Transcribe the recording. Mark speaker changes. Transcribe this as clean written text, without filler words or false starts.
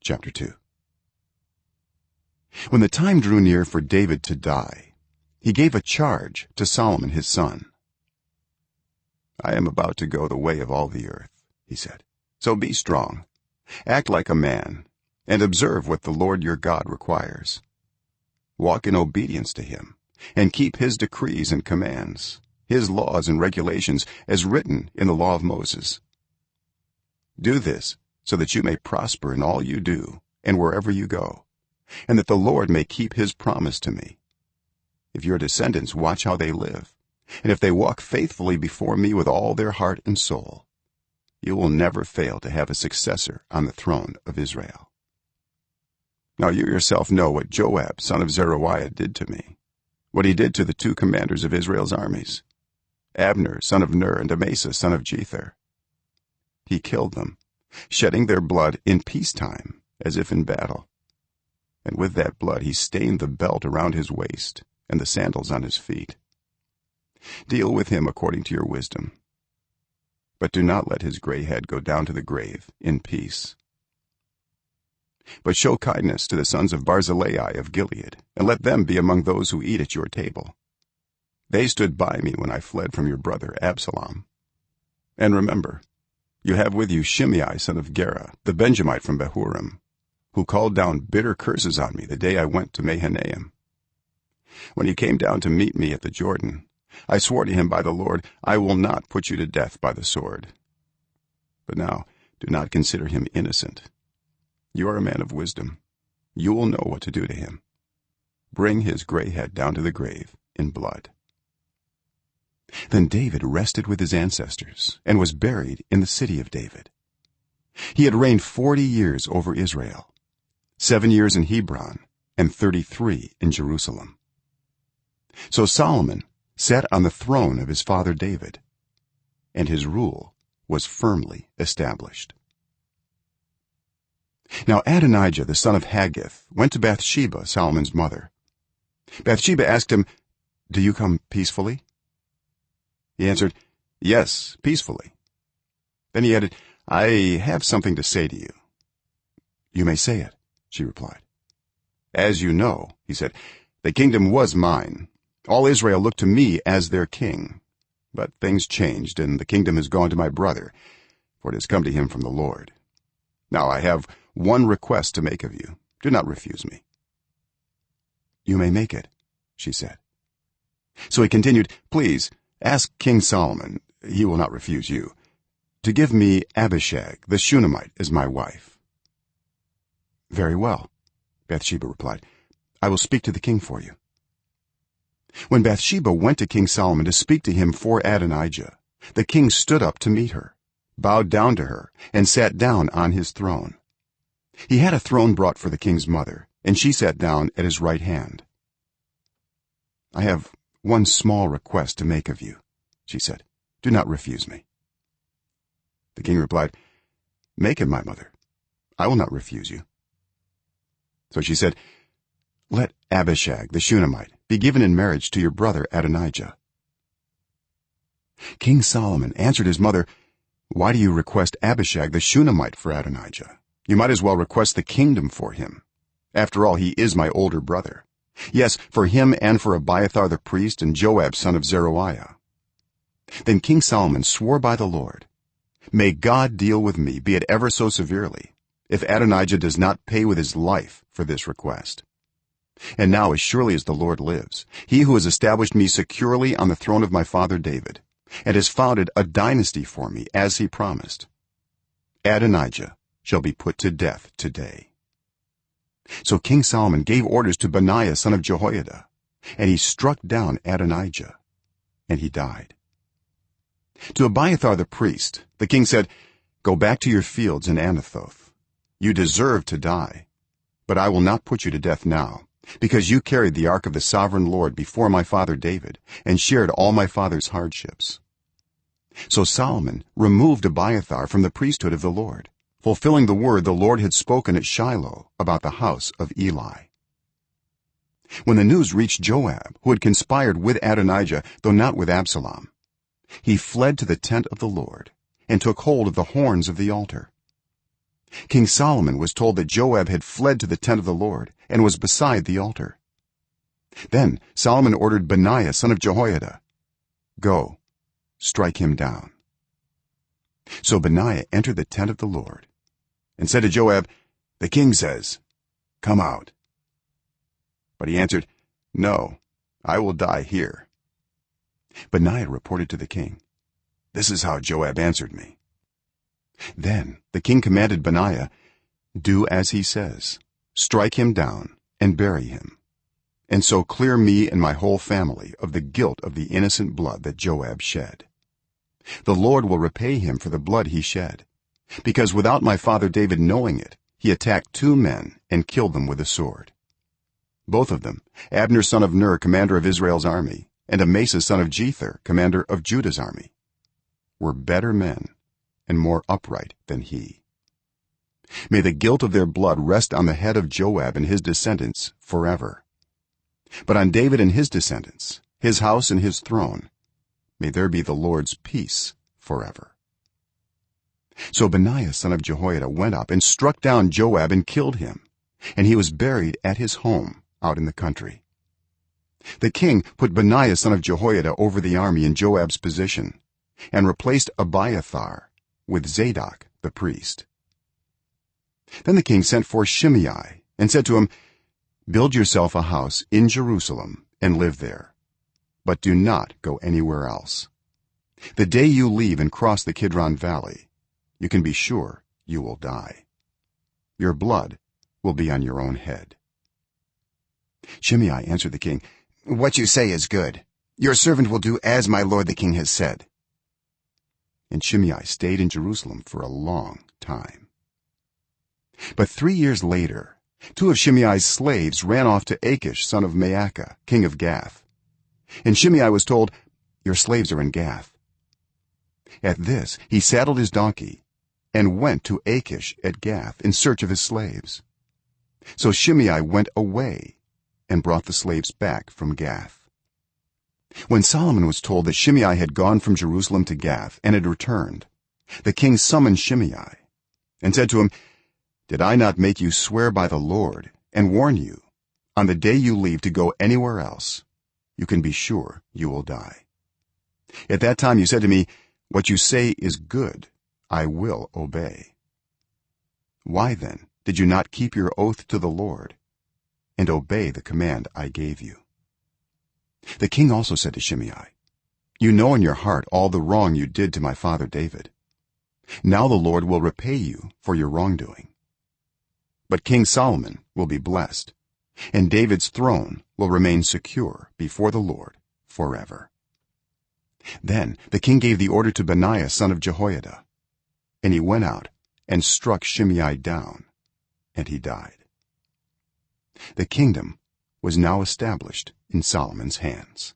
Speaker 1: chapter 2. When the time drew near for David to die, he gave a charge to Solomon his son. I am about to go the way of all the earth, he said, so be strong, act like a man, and observe what the Lord your God requires. Walk in obedience to him and keep his decrees and commands, his laws and regulations as written in the law of Moses. Do this so that you may prosper in all you do and wherever you go, and that the Lord may keep his promise to me. If your descendants watch how they live, and if they walk faithfully before me with all their heart and soul, you will never fail to have a successor on the throne of Israel. Now you yourself know what Joab son of Zeruiah did to me, what he did to the two commanders of Israel's armies, Abner son of Ner and Amasa son of Jether. He killed them, shedding their blood in peacetime as if in battle, and with that blood he stained the belt around his waist and the sandals on his feet. Deal with him according to your wisdom, but do not let his gray head go down to the grave in peace. But show kindness to the sons of Barzillai of Gilead, and let them be among those who eat at your table. They stood by me when I fled from your brother Absalom. And remember, you have with you Shimei son of Gera, the Benjamite from Bahurim, who called down bitter curses on me the day I went to Mahanaim. When he came down to meet me at the Jordan, I swore to him by the Lord, I will not put you to death by the sword. But now do not consider him innocent. You are a man of wisdom. You will know what to do to him. Bring his gray head down to the grave in blood. Then David rested with his ancestors and was buried in the city of David. He had reigned 40 years over Israel, 7 years in Hebron and 33 in Jerusalem. So Solomon sat on the throne of his father David, and his rule was firmly established. Now Adonijah the son of Haggith went to Bathsheba, Solomon's mother. Bathsheba asked him, "Do you come peacefully?" He answered, "Yes, peacefully." Then he added, "I have something to say to you." "You may say it," she replied. "As you know," he said, "the kingdom was mine. All Israel looked to me as their king. But things changed, and the kingdom has gone to my brother, for it has come to him from the Lord. Now I have one request to make of you. Do not refuse me." "You may make it," she said. So he continued, "Please ask King Solomon, he will not refuse you, to give me Abishag the Shunammite as my wife." "Very well," Bathsheba replied, "I will speak to the king for you." When Bathsheba went to King Solomon to speak to him for Adonijah, the king stood up to meet her, bowed down to her, and sat down on his throne. He had a throne brought for the king's mother, and she sat down at his right hand. "I have one small request to make of you," she said. "Do not refuse me." The king replied, "Make it, my mother. I will not refuse you." So she said, "Let Abishag the Shunammite be given in marriage to your brother Adonijah." King Solomon answered his mother, "Why do you request Abishag the Shunammite for Adonijah? You might as well request the kingdom for him. After all, he is my older brother. Yes, for him and for Abiathar the priest and Joab son of Zeruiah." Then King Solomon swore by the Lord, "May God deal with me, be it ever so severely, if Adonijah does not pay with his life for this request. And now, as surely as the Lord lives, he who has established me securely on the throne of my father David, and has founded a dynasty for me as he promised, Adonijah shall be put to death today." So King Solomon gave orders to Benaiah son of Jehoiada, and he struck down Adonijah, and he died. To Abiathar the priest the king said, "Go back to your fields in Anathoth. You deserve to die, but I will not put you to death now, because you carried the ark of the sovereign Lord before my father David and shared all my father's hardships." So Solomon removed Abiathar from the priesthood of the Lord, fulfilling the word the Lord had spoken at Shiloh about the house of Eli. When the news reached Joab, who had conspired with Adonijah though not with Absalom, he fled to the tent of the Lord and took hold of the horns of the altar. King Solomon was told that Joab had fled to the tent of the Lord and was beside the altar. Then Solomon ordered Benaiah son of Jehoiada, "Go, strike him down." So Benaiah entered the tent of the Lord and said to Joab, "The king says, 'Come out.'" But he answered, "No, I will die here." Benaiah reported to the king, "This is how Joab answered me." Then the king commanded Benaiah, "Do as he says, strike him down and bury him, and so clear me and my whole family of the guilt of the innocent blood that Joab shed. The Lord will repay him for the blood he shed, because without my father David knowing it, he attacked 2 men and killed them with a sword. Both of them, Abner son of Ner, commander of Israel's army, and Amasa son of Jether, commander of Judah's army, were better men and more upright than he. May the guilt of their blood rest on the head of Joab and his descendants forever. But on David and his descendants, his house and his throne, may there be the Lord's peace forever." So Benaiah son of Jehoiada went up and struck down Joab and killed him, and he was buried at his home out in the country. The king put Benaiah son of Jehoiada over the army in Joab's position and replaced Abiathar with Zadok the priest. Then the king sent for Shimei and said to him, "Build yourself a house in Jerusalem and live there, but do not go anywhere else. The day you leave and cross the Kidron valley, you can be sure you will die. Your blood will be on your own head." Shimei answered the king, "What you say is good. Your servant will do as my lord the king has said." And Shimei stayed in Jerusalem for a long time. But 3 years later, 2 of Shimei's slaves ran off to Achish son of Maacah, king of Gath. And Shimei was told, "Your slaves are in Gath." At this he saddled his donkey and went to Achish at Gath in search of his slaves. So Shimei went away and brought the slaves back from Gath. When Solomon was told that Shimei had gone from Jerusalem to Gath and had returned, the king summoned Shimei and said to him, "Did I not make you swear by the Lord and warn you, on the day you leave to go anywhere else, you can be sure you will die? At that time you said to me, 'What you say is good, I will obey.' Why then did you not keep your oath to the Lord and obey the command I gave you?" The king also said to Shimei, "You know in your heart all the wrong you did to my father David. Now the Lord will repay you for your wrongdoing. But King Solomon will be blessed, and David's throne will remain secure before the Lord forever." Then the king gave the order to Benaiah son of Jehoiada, and he went out and struck Shimei down, and he died. The kingdom was now established in Solomon's hands.